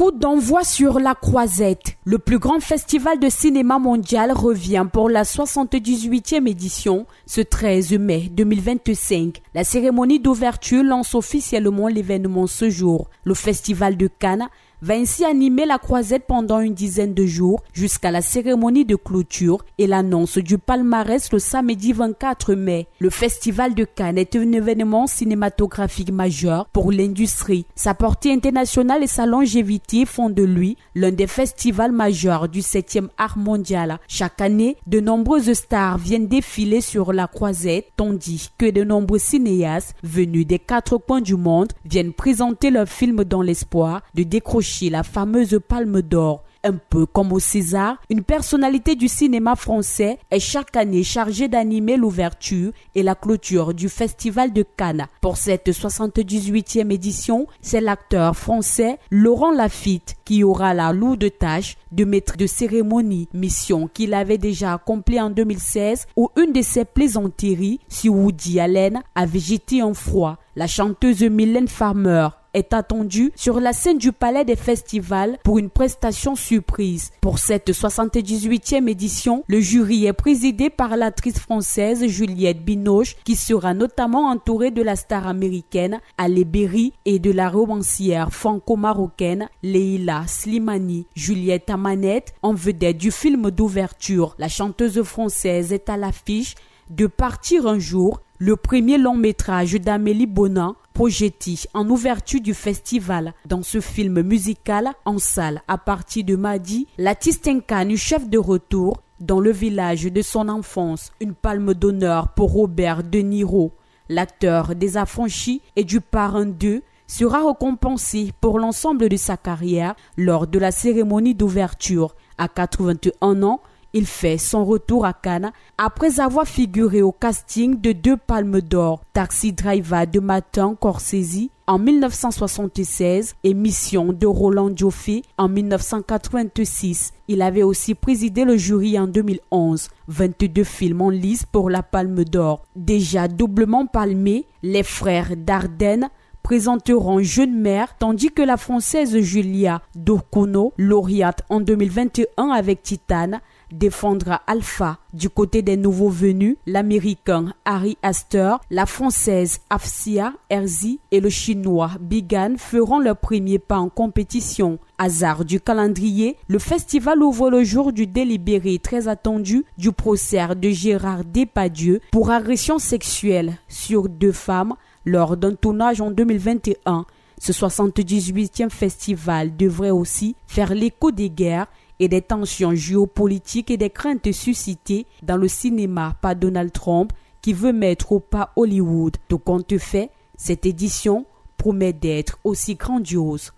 Coup d'envoi sur la Croisette. Le plus grand festival de cinéma mondial revient pour la 78e édition ce 13 mai 2025. La cérémonie d'ouverture lance officiellement l'événement ce jour. Le festival de Cannes va ainsi animer la Croisette pendant une dizaine de jours jusqu'à la cérémonie de clôture et l'annonce du palmarès le samedi 24 mai. Le festival de Cannes est un événement cinématographique majeur pour l'industrie. Sa portée internationale et sa longévité font de lui l'un des festivals majeurs du 7e art mondial. Chaque année, de nombreuses stars viennent défiler sur la Croisette, tandis que de nombreux cinéastes venus des quatre coins du monde viennent présenter leurs films dans l'espoir de décrocher la fameuse Palme d'Or. Un peu comme au César, une personnalité du cinéma français est chaque année chargée d'animer l'ouverture et la clôture du Festival de Cannes. Pour cette 78e édition, c'est l'acteur français Laurent Lafitte qui aura la lourde tâche de maître de cérémonie, mission qu'il avait déjà accomplie en 2016 où une de ses plaisanteries sur Woody Allen avait jeté en froid. La chanteuse Mylène Farmer est attendue sur la scène du Palais des Festivals pour une prestation surprise. Pour cette 78e édition, le jury est présidé par l'actrice française Juliette Binoche qui sera notamment entourée de la star américaine Halle Berry et de la romancière franco-marocaine Leila Slimani. Juliette Amanette, en vedette du film d'ouverture. La chanteuse française est à l'affiche de Partir un jour, le premier long métrage d'Amélie Bonin, projeté en ouverture du festival. Dans ce film musical en salle à partir de mardi, l'artiste incarne chef de retour dans le village de son enfance. Une palme d'honneur pour Robert De Niro, l'acteur des Affranchis et du Parrain 2, sera récompensé pour l'ensemble de sa carrière lors de la cérémonie d'ouverture. À 81 ans, il fait son retour à Cannes après avoir figuré au casting de 2 Palmes d'Or, Taxi Driver de Martin Scorsese en 1976 et Mission de Roland Joffé en 1986. Il avait aussi présidé le jury en 2011. 22 films en lice pour la Palme d'Or. Déjà doublement palmés, les frères Dardenne présenteront Jeune Mère, tandis que la française Julia Ducournau, lauréate en 2021 avec Titane, défendra Alpha. Du côté des nouveaux venus, l'américain Ari Aster, la française Afsia Herzi et le chinois Bigan feront leur premier pas en compétition. Hasard du calendrier, le festival ouvre le jour du délibéré très attendu du procès de Gérard Depardieu pour agression sexuelle sur 2 femmes lors d'un tournage en 2021. Ce 78e festival devrait aussi faire l'écho des guerres et des tensions géopolitiques et des craintes suscitées dans le cinéma par Donald Trump qui veut mettre au pas Hollywood. De compte fait, cette édition promet d'être aussi grandiose.